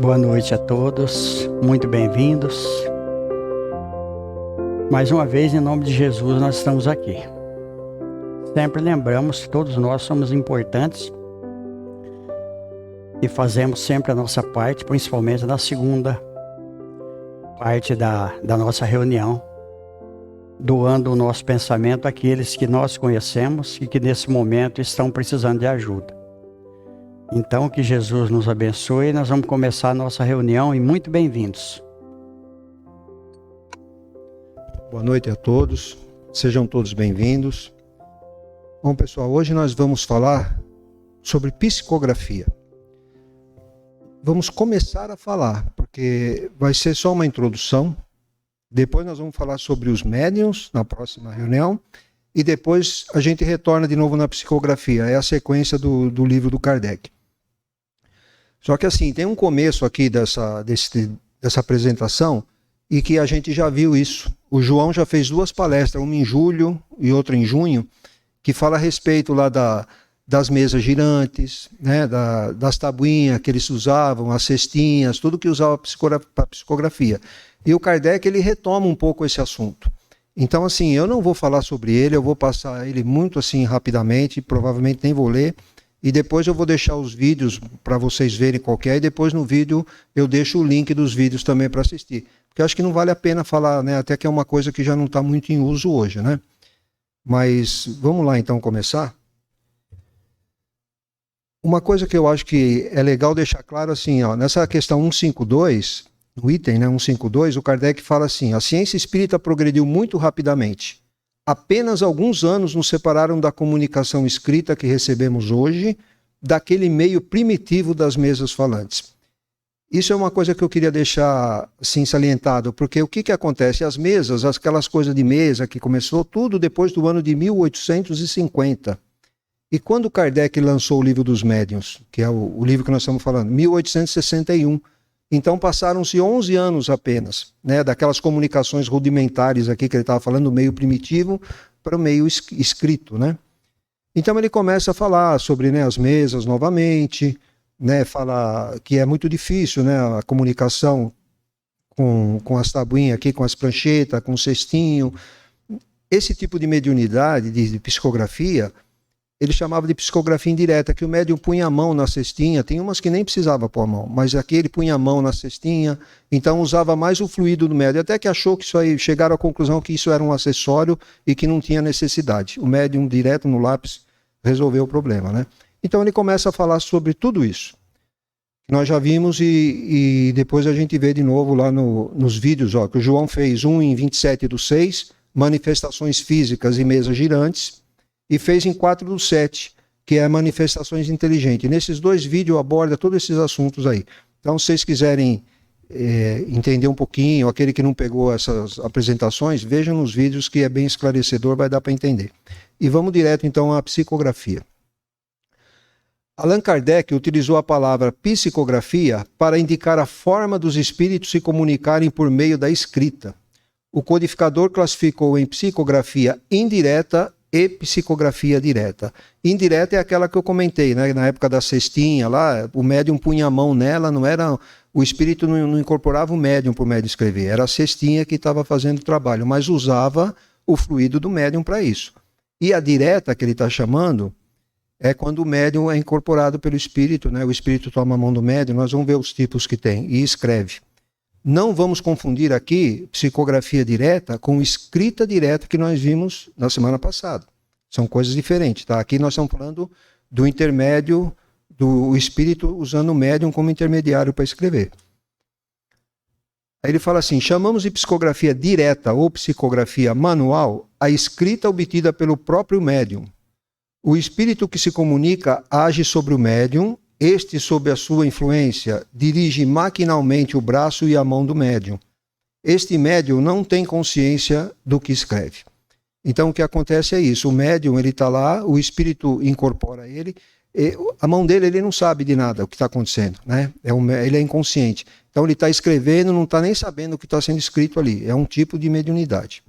Boa noite a todos, muito bem-vindos. Mais uma vez, em nome de Jesus, nós estamos aqui. Sempre lembramos que todos nós somos importantes e fazemos sempre a nossa parte, principalmente na segunda parte da nossa reunião, doando o nosso pensamento àqueles que nós conhecemos e que nesse momento estão precisando de ajuda. Então, que Jesus nos abençoe. Nós vamos começar a nossa reunião e muito bem-vindos. Boa noite a todos, sejam todos bem-vindos. Bom, pessoal, hoje nós vamos falar sobre psicografia. Vamos começar a falar, porque vai ser só uma introdução. Depois nós vamos falar sobre os médiuns na próxima reunião. E depois a gente retorna de novo na psicografia. É a sequência do livro do Kardec. Só que assim, tem um começo aqui dessa apresentação e que a gente já viu isso. O João já fez 2 palestras, uma em julho e outra em junho, que fala a respeito lá das mesas girantes, né, das tabuinhas que eles usavam, as cestinhas, tudo que usava para psicografia. E o Kardec, ele retoma um pouco esse assunto. Então, assim, eu não vou falar sobre ele, eu vou passar ele muito assim rapidamente, provavelmente nem vou ler, e depois eu vou deixar os vídeos para vocês verem qualquer, e depois no vídeo eu deixo o link dos vídeos também para assistir. Porque eu acho que não vale a pena falar, né, até que é uma coisa que já não está muito em uso hoje, né? Mas vamos lá então começar. Uma coisa que eu acho que é legal deixar claro assim, ó, nessa questão 152, no item, né, 152, o Kardec fala assim: a ciência espírita progrediu muito rapidamente. Apenas alguns anos nos separaram da comunicação escrita que recebemos hoje, daquele meio primitivo das mesas falantes. Isso é uma coisa que eu queria deixar assim salientado, porque o que acontece? As mesas, aquelas coisas de mesa que começou tudo depois do ano de 1850. E quando Kardec lançou o Livro dos Médiuns, que é o livro que nós estamos falando, 1861, então passaram-se 11 anos apenas, né, daquelas comunicações rudimentares aqui que ele estava falando, do meio primitivo para o meio escrito, né? Então ele começa a falar sobre, né, as mesas novamente, né, fala que é muito difícil, né, a comunicação com as tabuinhas aqui, com as pranchetas, com o cestinho. Esse tipo de mediunidade, de psicografia, ele chamava de psicografia indireta, que o médium punha a mão na cestinha. Tem umas que nem precisava pôr a mão, mas aqui ele punha a mão na cestinha, então usava mais o fluido do médium, até que achou que isso aí, chegaram à conclusão que isso era um acessório e que não tinha necessidade. O médium direto no lápis resolveu o problema, né? Então ele começa a falar sobre tudo isso. Nós já vimos e depois a gente vê de novo lá nos vídeos, ó, que o João fez um em 27/6, manifestações físicas e mesas girantes, e fez em 4/7, que é manifestações inteligentes. Nesses 2 vídeos aborda todos esses assuntos aí. Então, se vocês quiserem entender um pouquinho, aquele que não pegou essas apresentações, vejam nos vídeos que é bem esclarecedor, vai dar para entender. E vamos direto então à psicografia. Allan Kardec utilizou a palavra psicografia para indicar a forma dos espíritos se comunicarem por meio da escrita. O codificador classificou em psicografia indireta e psicografia direta. Indireta é aquela que eu comentei, né? Na época da cestinha lá, o médium punha a mão nela, não era, o espírito não incorporava o médium para o médium escrever, era a cestinha que estava fazendo o trabalho, mas usava o fluido do médium para isso. E a direta, que ele está chamando, é quando o médium é incorporado pelo espírito, né? O espírito toma a mão do médium, nós vamos ver os tipos que tem, e escreve. Não vamos confundir aqui psicografia direta com escrita direta que nós vimos na semana passada. São coisas diferentes, tá? Aqui nós estamos falando do intermédio, do espírito usando o médium como intermediário para escrever. Aí ele fala assim: chamamos de psicografia direta ou psicografia manual a escrita obtida pelo próprio médium. O espírito que se comunica age sobre o médium. Este, sob a sua influência, dirige maquinalmente o braço e a mão do médium. Este médium não tem consciência do que escreve. Então, o que acontece é isso. O médium, ele está lá, o espírito incorpora ele, a mão dele, ele não sabe de nada o que está acontecendo, né? Ele é inconsciente. Então, ele está escrevendo, não está nem sabendo o que está sendo escrito ali. É um tipo de mediunidade,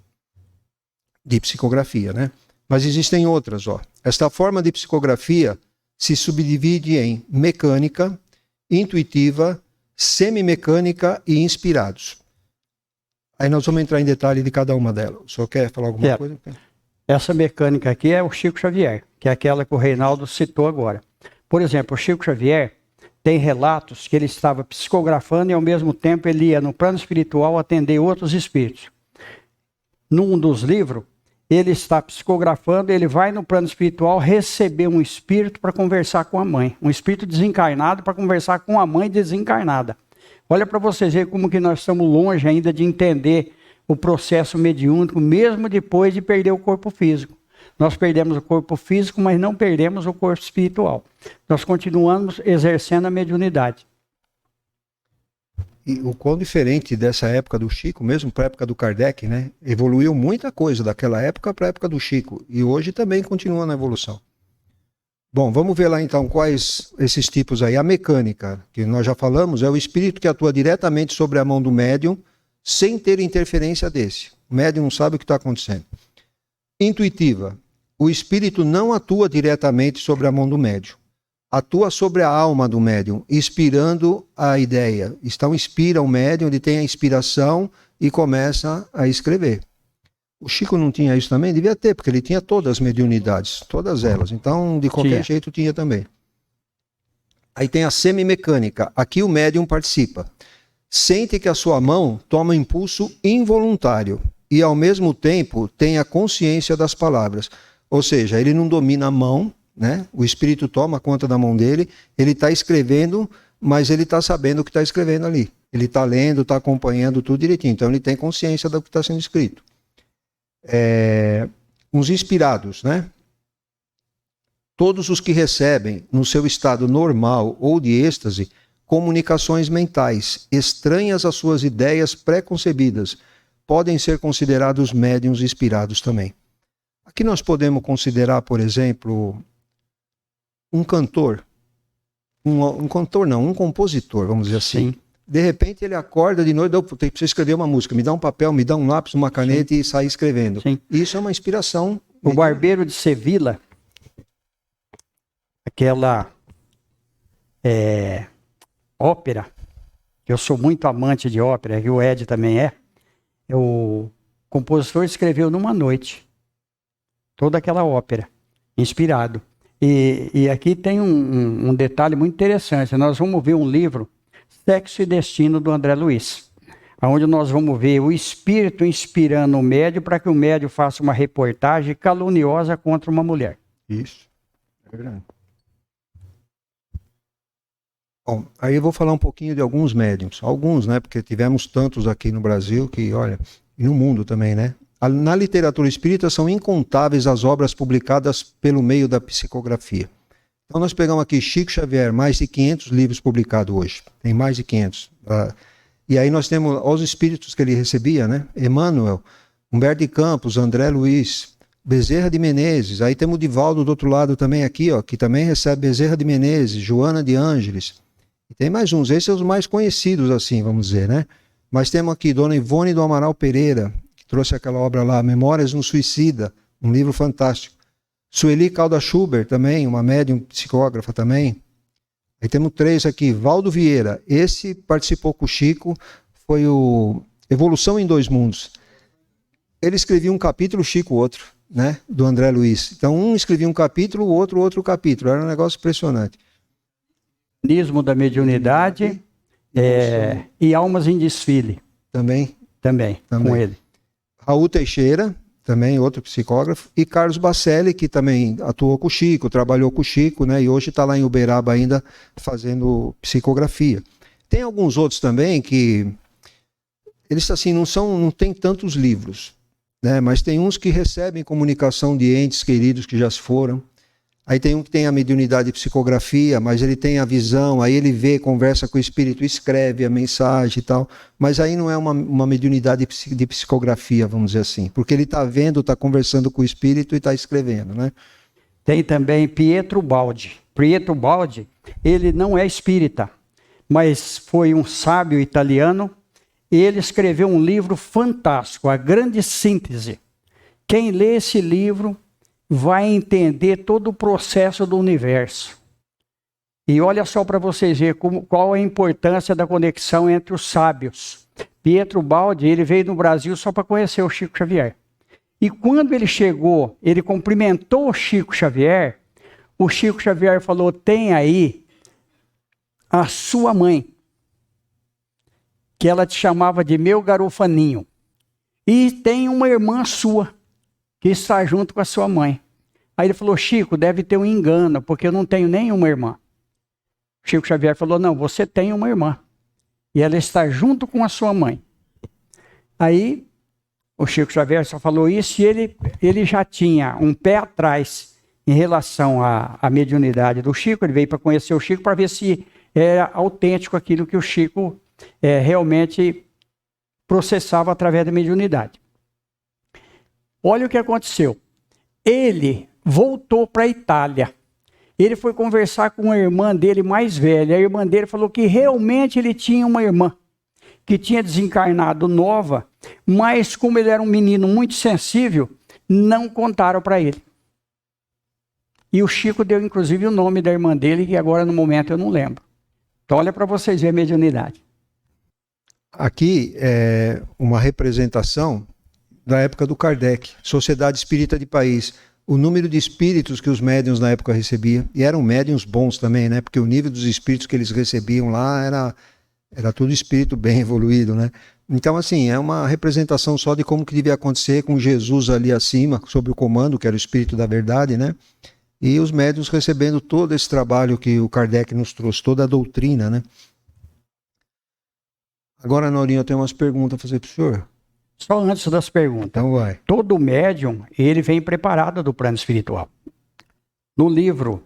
de psicografia, né? Mas existem outras, ó. Esta forma de psicografia se subdivide em mecânica, intuitiva, semimecânica e inspirados. Aí nós vamos entrar em detalhe de cada uma delas. O senhor quer falar alguma coisa? Essa mecânica aqui é o Chico Xavier, que é aquela que o Reinaldo citou agora. Por exemplo, o Chico Xavier tem relatos que ele estava psicografando e ao mesmo tempo ele ia no plano espiritual atender outros espíritos. Num dos livros, ele está psicografando, ele vai no plano espiritual receber um espírito para conversar com a mãe. Um espírito desencarnado para conversar com a mãe desencarnada. Olha para vocês verem como que nós estamos longe ainda de entender o processo mediúnico, mesmo depois de perder o corpo físico. Nós perdemos o corpo físico, mas não perdemos o corpo espiritual. Nós continuamos exercendo a mediunidade. E o quão diferente dessa época do Chico, mesmo para a época do Kardec, né? Evoluiu muita coisa daquela época para a época do Chico. E hoje também continua na evolução. Bom, vamos ver lá então quais esses tipos aí. A mecânica, que nós já falamos, é o espírito que atua diretamente sobre a mão do médium, sem ter interferência desse. O médium não sabe o que está acontecendo. Intuitiva. O espírito não atua diretamente sobre a mão do médium. Atua sobre a alma do médium, inspirando a ideia. Então inspira o médium, ele tem a inspiração e começa a escrever. O Chico não tinha isso também? Devia ter, porque ele tinha todas as mediunidades, todas elas. Então, de qualquer jeito, tinha também. Aí tem a semimecânica. Aqui o médium participa. Sente que a sua mão toma impulso involuntário e, ao mesmo tempo, tem a consciência das palavras. Ou seja, ele não domina a mão, né? O espírito toma conta da mão dele, ele está escrevendo, mas ele está sabendo o que está escrevendo ali. Ele está lendo, está acompanhando tudo direitinho. Então, ele tem consciência do que está sendo escrito. Uns inspirados, né? Todos os que recebem, no seu estado normal ou de êxtase, comunicações mentais estranhas às suas ideias pré-concebidas, podem ser considerados médiuns inspirados também. Aqui nós podemos considerar, por exemplo, um cantor, um compositor, vamos dizer assim. Sim. De repente ele acorda de noite, preciso escrever uma música, me dá um papel, me dá um lápis, uma caneta e sai escrevendo. Sim. Isso é uma inspiração. O Barbeiro de Sevilla, aquela ópera, que eu sou muito amante de ópera, que o Ed também é, o compositor escreveu numa noite toda aquela ópera, inspirado. E aqui tem um detalhe muito interessante. Nós vamos ver um livro, Sexo e Destino, do André Luiz, onde nós vamos ver o espírito inspirando o médium para que o médium faça uma reportagem caluniosa contra uma mulher. Isso, é verdade. Bom, aí eu vou falar um pouquinho de alguns médiums. Alguns, né? Porque tivemos tantos aqui no Brasil que, olha, e no mundo também, né? Na literatura espírita são incontáveis as obras publicadas pelo meio da psicografia. Então nós pegamos aqui Chico Xavier, mais de 500 livros publicados hoje. Tem mais de 500. E aí nós temos os espíritos que ele recebia, né? Emmanuel, Humberto de Campos, André Luiz, Bezerra de Menezes. Aí temos o Divaldo do outro lado também aqui, ó, que também recebe Bezerra de Menezes, Joana de Ângeles. E tem mais uns, esses são os mais conhecidos, assim, vamos dizer, né? Mas temos aqui Dona Ivone do Amaral Pereira, que trouxe aquela obra lá, Memórias de um Suicida, um livro fantástico. Sueli Calda Schubert também, uma médium psicógrafa também. Aí temos 3 aqui, Valdo Vieira, esse participou com o Chico, foi o Evolução em Dois Mundos. Ele escrevia um capítulo, o Chico outro, né, do André Luiz. Então um escrevia um capítulo, o outro capítulo, era um negócio impressionante. Mecanismo da Mediunidade e Almas em Desfile. Também. Com ele. Raul Teixeira, também outro psicógrafo, e Carlos Bacelli, que também atuou com o Chico, trabalhou com o Chico, né, e hoje está lá em Uberaba ainda fazendo psicografia. Tem alguns outros também que eles assim não tem tantos livros, né, mas tem uns que recebem comunicação de entes queridos que já se foram. Aí tem um que tem a mediunidade de psicografia, mas ele tem a visão, aí ele vê, conversa com o espírito, escreve a mensagem e tal. Mas aí não é uma mediunidade de psicografia, vamos dizer assim. Porque ele está vendo, está conversando com o espírito e está escrevendo, né? Tem também Pietro Baldi. Pietro Baldi, ele não é espírita, mas foi um sábio italiano. E ele escreveu um livro fantástico, A Grande Síntese. Quem lê esse livro vai entender todo o processo do universo. E olha só para vocês verem qual a importância da conexão entre os sábios. Pietro Baldi, ele veio no Brasil só para conhecer o Chico Xavier. E quando ele chegou, ele cumprimentou o Chico Xavier falou, tem aí a sua mãe, que ela te chamava de meu garofaninho. E tem uma irmã sua, que está junto com a sua mãe. Aí ele falou, Chico, deve ter um engano, porque eu não tenho nenhuma irmã. Chico Xavier falou, não, você tem uma irmã. E ela está junto com a sua mãe. Aí, o Chico Xavier só falou isso e ele já tinha um pé atrás em relação à mediunidade do Chico. Ele veio para conhecer o Chico para ver se era autêntico aquilo que o Chico realmente processava através da mediunidade. Olha o que aconteceu. Ele voltou para a Itália. Ele foi conversar com a irmã dele mais velha. A irmã dele falou que realmente ele tinha uma irmã que tinha desencarnado nova, mas como ele era um menino muito sensível, não contaram para ele. E o Chico deu inclusive o nome da irmã dele, que agora no momento eu não lembro. Então olha para vocês verem a mediunidade. Aqui é uma representação da época do Kardec, Sociedade Espírita de País. O número de espíritos que os médiuns na época recebiam, e eram médiuns bons também, né? Porque o nível dos espíritos que eles recebiam lá era tudo espírito bem evoluído, né? Então, assim, é uma representação só de como que devia acontecer com Jesus ali acima, sob o comando, que era o Espírito da Verdade, né? E os médiuns recebendo todo esse trabalho que o Kardec nos trouxe, toda a doutrina, né? Agora, Naurinho, eu tenho umas perguntas a fazer para o senhor. Só antes das perguntas. Então vai. Todo médium, ele vem preparado do plano espiritual. No livro,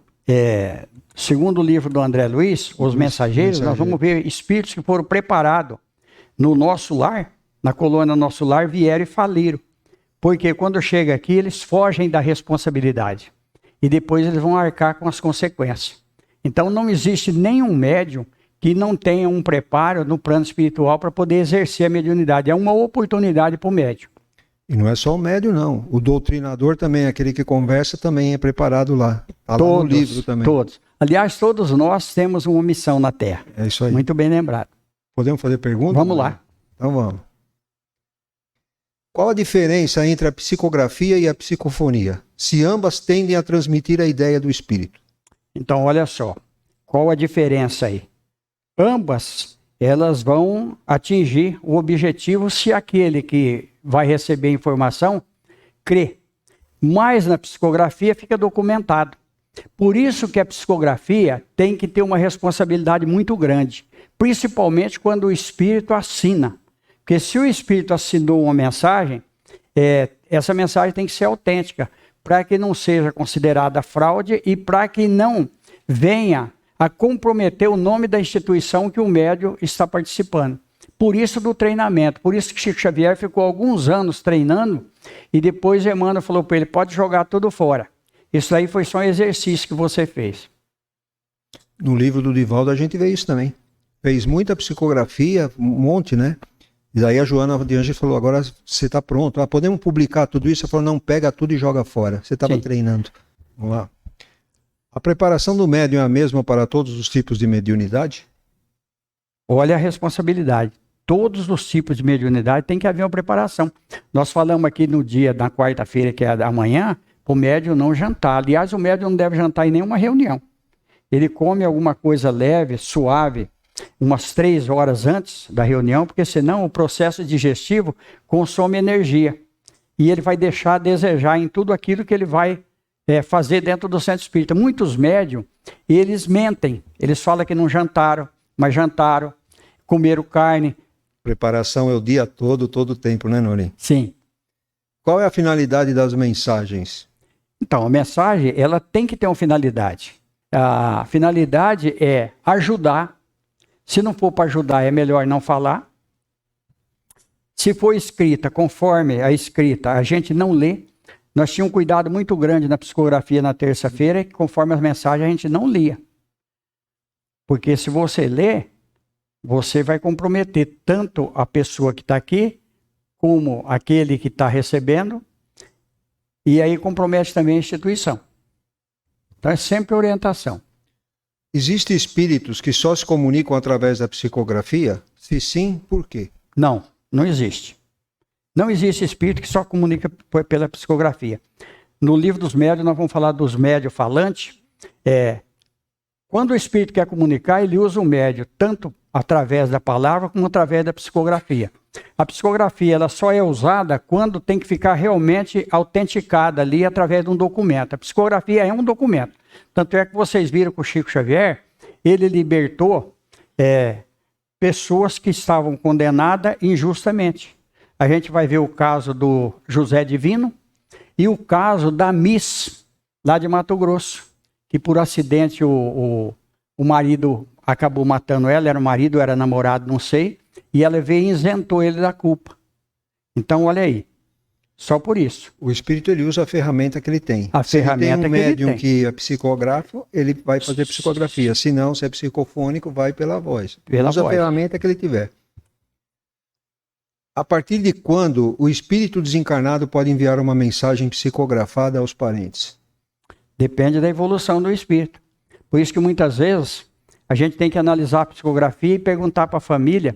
segundo livro do André Luiz, Os Mensageiros, nós vamos ver espíritos que foram preparados no nosso lar, na colônia Nosso Lar, vieram e faliram. Porque quando chega aqui, eles fogem da responsabilidade. E depois eles vão arcar com as consequências. Então não existe nenhum médium que não tenha um preparo no plano espiritual para poder exercer a mediunidade. É uma oportunidade para o médium. E não é só o médium, não. O doutrinador também, aquele que conversa, também é preparado lá. Está lá no livro também. Todos. Aliás, todos nós temos uma missão na Terra. É isso aí. Muito bem lembrado. Podemos fazer perguntas? Vamos lá. Então vamos. Qual a diferença entre a psicografia e a psicofonia? Se ambas tendem a transmitir a ideia do espírito. Então, olha só. Qual a diferença aí? Ambas, elas vão atingir o objetivo se aquele que vai receber a informação crê. Mas na psicografia fica documentado. Por isso que a psicografia tem que ter uma responsabilidade muito grande, principalmente quando o espírito assina. Porque se o espírito assinou uma mensagem, essa mensagem tem que ser autêntica, para que não seja considerada fraude e para que não venha a comprometer o nome da instituição que o médium está participando. Por isso do treinamento, por isso que Chico Xavier ficou alguns anos treinando e depois Emmanuel falou para ele, pode jogar tudo fora. Isso aí foi só um exercício que você fez. No livro do Divaldo a gente vê isso também. Fez muita psicografia, um monte, né? E daí a Joana de Anjos falou, agora você está pronto, podemos publicar tudo isso? Ela falou, não, pega tudo e joga fora. Você estava treinando. Vamos lá. A preparação do médium é a mesma para todos os tipos de mediunidade? Olha a responsabilidade. Todos os tipos de mediunidade tem que haver uma preparação. Nós falamos aqui no dia, na quarta-feira, que é amanhã, o médium não jantar. Aliás, o médium não deve jantar em nenhuma reunião. Ele come alguma coisa leve, suave, umas 3 horas antes da reunião, porque senão o processo digestivo consome energia. E ele vai deixar a desejar em tudo aquilo que ele vai fazer dentro do centro espírita. Muitos médiums, eles mentem. Eles falam que não jantaram, mas jantaram, comeram carne. Preparação é o dia todo o tempo, né, Norim? Sim. Qual é a finalidade das mensagens? Então, a mensagem, ela tem que ter uma finalidade. A finalidade é ajudar. Se não for para ajudar, é melhor não falar. Se for escrita, conforme a escrita, a gente não lê. Nós tínhamos um cuidado muito grande na psicografia na terça-feira, que conforme as mensagens a gente não lia. Porque se você lê, você vai comprometer tanto a pessoa que está aqui, como aquele que está recebendo, e aí compromete também a instituição. Então é sempre orientação. Existem espíritos que só se comunicam através da psicografia? Se sim, por quê? Não, não existe. Não existe espírito que só comunica pela psicografia. No livro dos médiuns, nós vamos falar dos médiuns falantes. Quando o espírito quer comunicar, ele usa o médium tanto através da palavra como através da psicografia. A psicografia ela só é usada quando tem que ficar realmente autenticada ali através de um documento. A psicografia é um documento. Tanto é que vocês viram que o Chico Xavier, ele libertou pessoas que estavam condenadas injustamente. A gente vai ver o caso do José Divino e o caso da Miss, lá de Mato Grosso, que por acidente o marido acabou matando ela, era marido, era namorado, não sei, e ela veio e isentou ele da culpa. Então, olha aí, só por isso. O espírito ele usa a ferramenta que ele tem. A se ferramenta ele tem um que ele médium tem. que é psicógrafo, ele vai fazer psicografia. Se não, se é psicofônico, vai pela voz. Pela usa voz. a ferramenta que ele tiver. A partir de quando o espírito desencarnado pode enviar uma mensagem psicografada aos parentes? Depende da evolução do espírito. Por isso que muitas vezes a gente tem que analisar a psicografia e perguntar para a família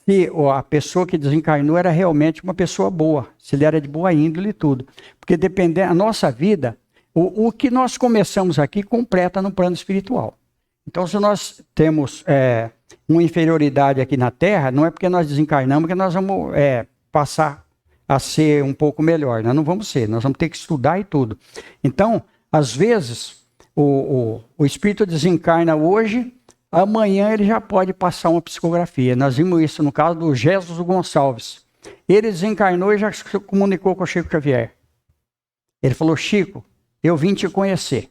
se a pessoa que desencarnou era realmente uma pessoa boa, se ele era de boa índole e tudo. Porque dependendo da nossa vida, o que nós começamos aqui completa no plano espiritual. Então, se nós temos uma inferioridade aqui na Terra, não é porque nós desencarnamos que nós vamos passar a ser um pouco melhor. Nós não vamos ser, nós vamos ter que estudar e tudo. Então, às vezes, o espírito desencarna hoje, amanhã ele já pode passar uma psicografia. Nós vimos isso no caso do Jesus Gonçalves. Ele desencarnou e já se comunicou com o Chico Xavier. Ele falou: Chico, eu vim te conhecer.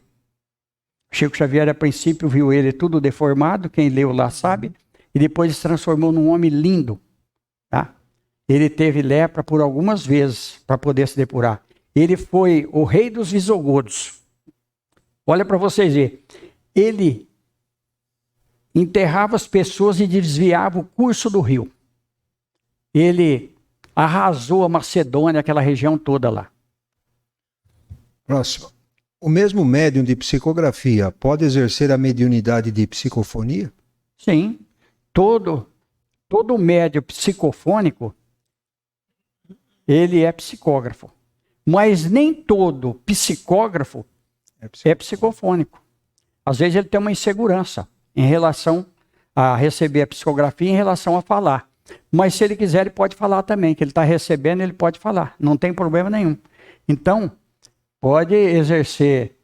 Chico Xavier, a princípio, viu ele tudo deformado, quem leu lá sabe, e depois se transformou num homem lindo. Tá? Ele teve lepra por algumas vezes para poder se depurar. Ele foi o rei dos visigodos. Olha para vocês verem. Ele enterrava as pessoas e desviava o curso do rio. Ele arrasou a Macedônia, aquela região toda lá. Próximo. O mesmo médium de psicografia pode exercer a mediunidade de psicofonia? Sim. Todo médium psicofônico, ele é psicógrafo. Mas nem todo psicógrafo é psicofônico. Às vezes ele tem uma insegurança em relação a receber a psicografia, em relação a falar. Mas se ele quiser, ele pode falar também, que ele está recebendo, ele pode falar. Não tem problema nenhum. Então, pode exercer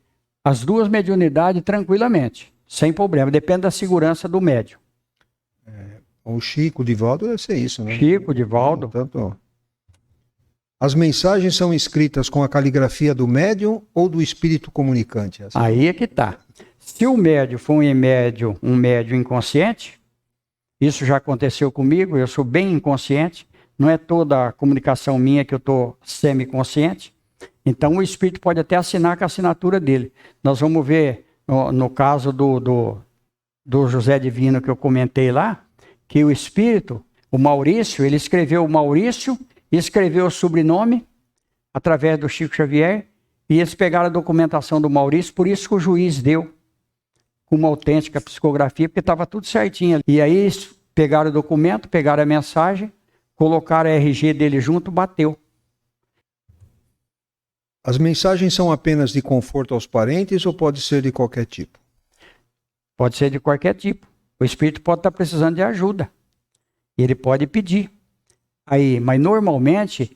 as duas mediunidades tranquilamente, sem problema. Depende da segurança do médium. O Chico, o Divaldo deve ser isso, né? Chico, Divaldo. Tanto... As mensagens são escritas com a caligrafia do médium ou do espírito comunicante? Aí é que está. Se o médium for um médium inconsciente, isso já aconteceu comigo, eu sou bem inconsciente, não é toda a comunicação minha que eu estou semi-consciente, então o espírito pode até assinar com a assinatura dele. Nós vamos ver no caso do José Divino que eu comentei lá, que o espírito, o Maurício, ele escreveu o Maurício e escreveu o sobrenome através do Chico Xavier, e eles pegaram a documentação do Maurício, por isso que o juiz deu uma autêntica psicografia, porque estava tudo certinho. E aí eles pegaram o documento, pegaram a mensagem, colocaram a RG dele junto, bateu. As mensagens são apenas de conforto aos parentes ou pode ser de qualquer tipo? Pode ser de qualquer tipo. O espírito pode estar precisando de ajuda. Ele pode pedir. Aí, mas normalmente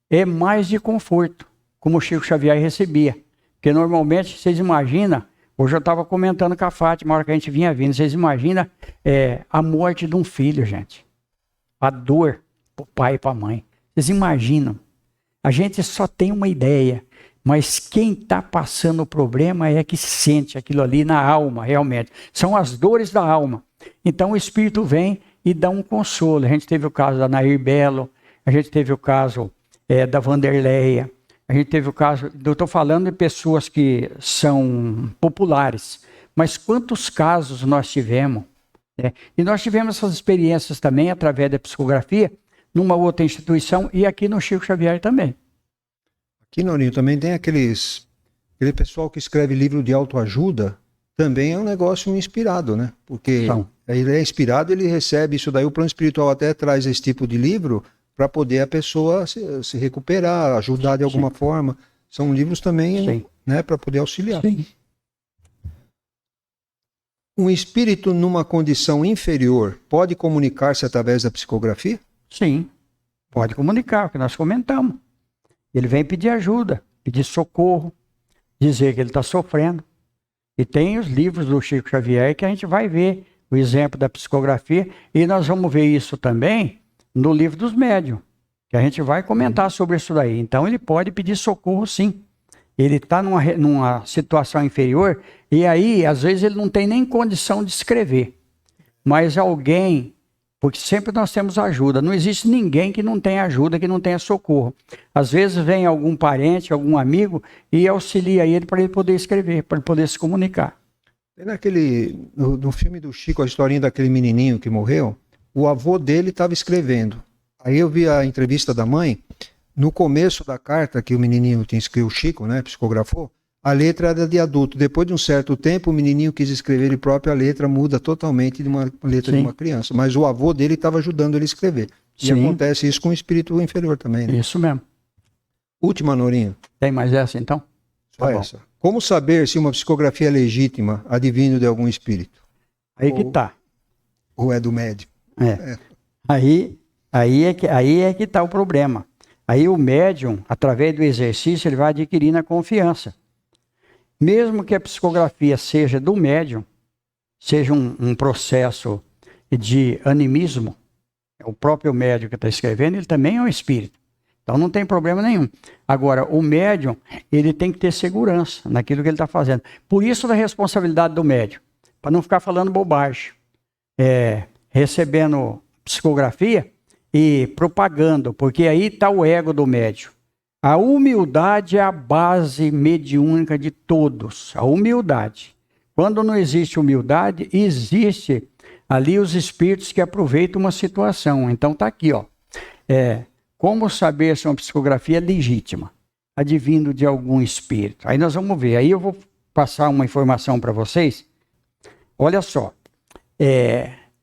é mais de conforto, como o Chico Xavier recebia. Porque normalmente, vocês imaginam, hoje eu estava comentando com a Fátima, na hora que a gente vinha vindo, vocês imaginam a morte de um filho, gente. A dor para o pai e para a mãe. Vocês imaginam. A gente só tem uma ideia, mas quem está passando o problema é que sente aquilo ali na alma, realmente. São as dores da alma. Então o Espírito vem e dá um consolo. A gente teve o caso da Nair Belo, a gente teve o caso da Vanderleia, a gente teve o caso, eu estou falando de pessoas que são populares, mas quantos casos nós tivemos? Né? E nós tivemos essas experiências também através da psicografia, numa outra instituição e aqui no Chico Xavier também. Aqui, Norinho, também tem aquele pessoal que escreve livro de autoajuda, também é um negócio inspirado, né? Porque ele é inspirado, ele recebe isso daí, o plano espiritual até traz esse tipo de livro para poder a pessoa se recuperar, ajudar de alguma forma. São livros também, né, para poder auxiliar. Sim. Um espírito numa condição inferior pode comunicar-se através da psicografia? Sim, pode comunicar, o que nós comentamos. Ele vem pedir ajuda, pedir socorro, dizer que ele está sofrendo. E tem os livros do Chico Xavier que a gente vai ver o exemplo da psicografia, e nós vamos ver isso também no livro dos médiuns, que a gente vai comentar sobre isso daí. Então ele pode pedir socorro, sim. Ele está numa situação inferior, e aí, às vezes, ele não tem nem condição de escrever. Mas alguém, porque sempre nós temos ajuda, não existe ninguém que não tenha ajuda, que não tenha socorro. Às vezes vem algum parente, algum amigo, e auxilia ele para ele poder escrever, para ele poder se comunicar. No filme do Chico, a historinha daquele menininho que morreu, o avô dele estava escrevendo. Aí eu vi a entrevista da mãe. No começo da carta que o menininho tinha escrito, o Chico, né, psicografou, a letra era de adulto. Depois de um certo tempo, o menininho quis escrever ele próprio, a letra muda totalmente de uma letra de uma criança. Mas o avô dele estava ajudando ele a escrever. E acontece isso com o espírito inferior também, né? Isso mesmo. Última, Norinho. Tem mais essa, então? Só essa. Como saber se uma psicografia é legítima, advindo de algum espírito? Aí que tá. Ou é do médium? Aí é que tá o problema. Aí o médium, através do exercício, ele vai adquirindo a confiança. Mesmo que a psicografia seja do médium, seja um processo de animismo, o próprio médium que está escrevendo, ele também é um espírito. Então não tem problema nenhum. Agora, o médium, ele tem que ter segurança naquilo que ele está fazendo. Por isso a responsabilidade do médium, para não ficar falando bobagem, recebendo psicografia e propagando, porque aí está o ego do médium. A humildade é a base mediúnica de todos, a humildade. Quando não existe humildade, existe ali os espíritos que aproveitam uma situação. Então está aqui, ó. Como saber se uma psicografia é legítima? Advindo de algum espírito. Aí nós vamos ver. Aí eu vou passar uma informação para vocês. Olha só.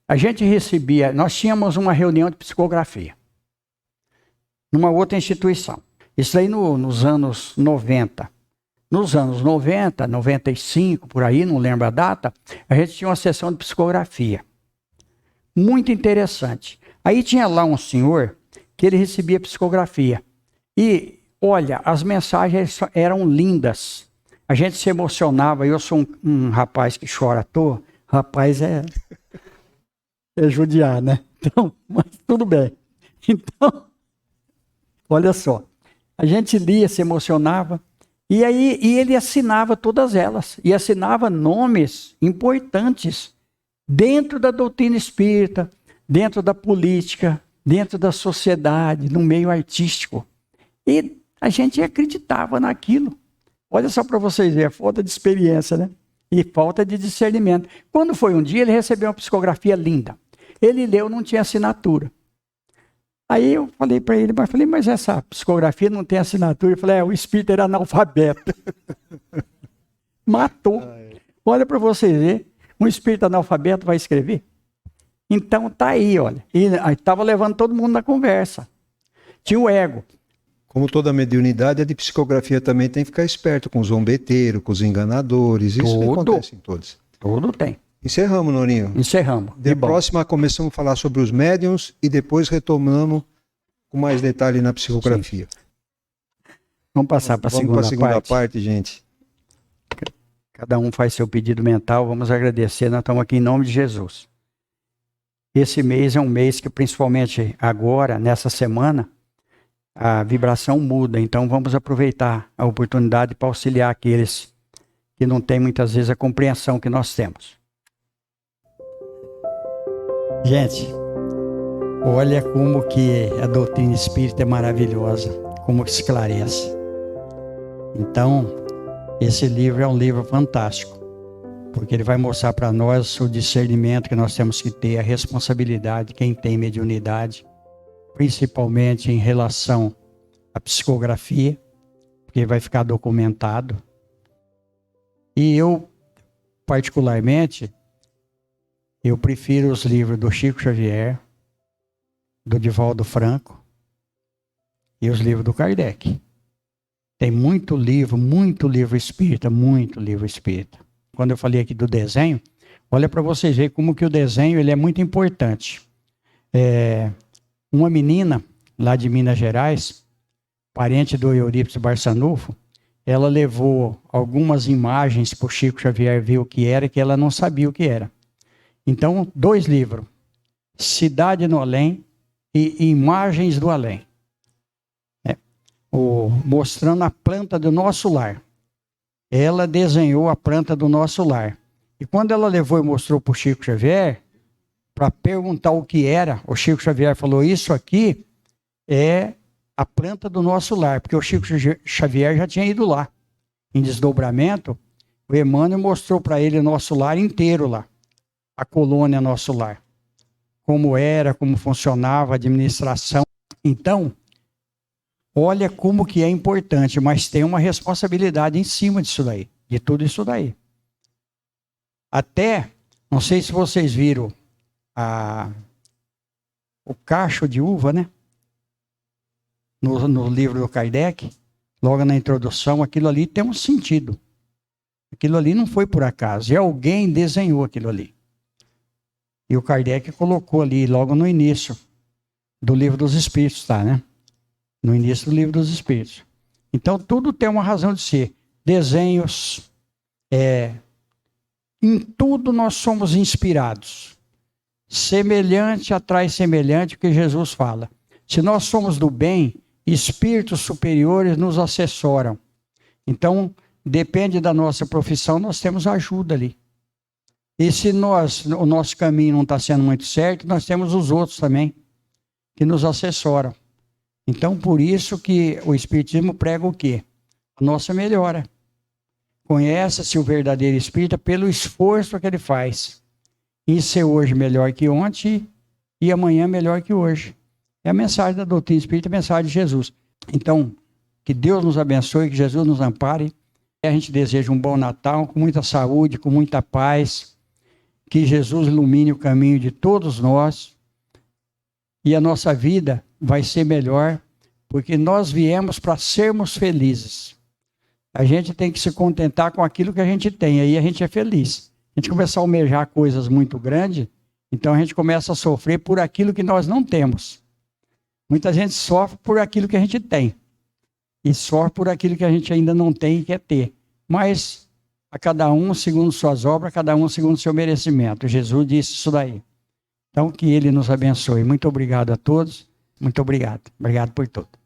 A gente recebia... Nós tínhamos uma reunião de psicografia. Numa outra instituição. Isso aí nos anos 90. Nos anos 90, 95, por aí, não lembro a data, a gente tinha uma sessão de psicografia. Muito interessante. Aí tinha lá um senhor que ele recebia psicografia. E, olha, as mensagens eram lindas. A gente se emocionava. Eu sou um rapaz que chora à toa. Rapaz é judiar, né? Então, mas tudo bem. Então, olha só. A gente lia, se emocionava. E ele assinava todas elas. E assinava nomes importantes dentro da doutrina espírita, dentro da política, dentro da sociedade, no meio artístico. E a gente acreditava naquilo. Olha só para vocês verem, a falta de experiência, né? E falta de discernimento. Quando foi um dia, ele recebeu uma psicografia linda. Ele leu, não tinha assinatura. Aí eu falei para ele, mas essa psicografia não tem assinatura. Ele falou, o espírito era analfabeto. Matou. Olha para vocês verem, um espírito analfabeto vai escrever? Então tá aí, olha. E estava levando todo mundo na conversa. Tinha o ego. Como toda mediunidade, a de psicografia também tem que ficar esperto com os zombeteiros, com os enganadores. Isso acontece em todos. Tudo tem. Encerramos, Norinho. Encerramos. De próxima começamos a falar sobre os médiums e depois retomamos com mais detalhe na psicografia. Sim. Vamos passar para a segunda parte, gente. Cada um faz seu pedido mental. Vamos agradecer. Nós estamos aqui em nome de Jesus. Esse mês é um mês que, principalmente agora, nessa semana, a vibração muda. Então, vamos aproveitar a oportunidade para auxiliar aqueles que não têm, muitas vezes, a compreensão que nós temos. Gente, olha como que a doutrina espírita é maravilhosa, como que esclarece. Então, esse livro é um livro fantástico, porque ele vai mostrar para nós o discernimento que nós temos que ter, a responsabilidade, quem tem mediunidade, principalmente em relação à psicografia, porque vai ficar documentado. E eu particularmente, eu prefiro os livros do Chico Xavier, do Divaldo Franco e os livros do Kardec. Tem muito livro espírita, muito livro espírita. Quando eu falei aqui do desenho, olha para vocês verem como que o desenho ele é muito importante. Uma menina lá de Minas Gerais, parente do Eurípides Barçanufo, ela levou algumas imagens para o Chico Xavier ver o que era, que ela não sabia o que era. Então, 2 livros, Cidade no Além e Imagens do Além. Mostrando a planta do nosso lar. Ela desenhou a planta do nosso lar. E quando ela levou e mostrou para o Chico Xavier, para perguntar o que era, o Chico Xavier falou, isso aqui é a planta do nosso lar, porque o Chico Xavier já tinha ido lá. Em desdobramento, o Emmanuel mostrou para ele o nosso lar inteiro lá, a colônia nosso lar. Como era, como funcionava a administração. Então, olha como que é importante, mas tem uma responsabilidade em cima disso daí, de tudo isso daí. Até, não sei se vocês viram o cacho de uva, né? No livro do Kardec, logo na introdução, aquilo ali tem um sentido. Aquilo ali não foi por acaso, e alguém desenhou aquilo ali. E o Kardec colocou ali, logo no início do Livro dos Espíritos, tá, né? No início do Livro dos Espíritos. Então, tudo tem uma razão de ser. Desenhos, em tudo nós somos inspirados. Semelhante atrai semelhante, o que Jesus fala. Se nós somos do bem, espíritos superiores nos assessoram. Então, depende da nossa profissão, nós temos ajuda ali. E se o nosso caminho não está sendo muito certo, nós temos os outros também, que nos assessoram. Então, por isso que o Espiritismo prega o quê? A nossa melhora. Conhece-se o verdadeiro espírita pelo esforço que ele faz em ser hoje melhor que ontem e amanhã melhor que hoje. É a mensagem da doutrina espírita, a mensagem de Jesus. Então, que Deus nos abençoe, que Jesus nos ampare. A gente deseja um bom Natal, com muita saúde, com muita paz. Que Jesus ilumine o caminho de todos nós. E a nossa vida vai ser melhor, porque nós viemos para sermos felizes. A gente tem que se contentar com aquilo que a gente tem, aí a gente é feliz. A gente começar a almejar coisas muito grandes, então a gente começa a sofrer por aquilo que nós não temos. Muita gente sofre por aquilo que a gente tem, e sofre por aquilo que a gente ainda não tem e quer ter. Mas a cada um segundo suas obras, cada um segundo seu merecimento. Jesus disse isso daí. Então que Ele nos abençoe. Muito obrigado a todos. Muito obrigado. Obrigado por tudo.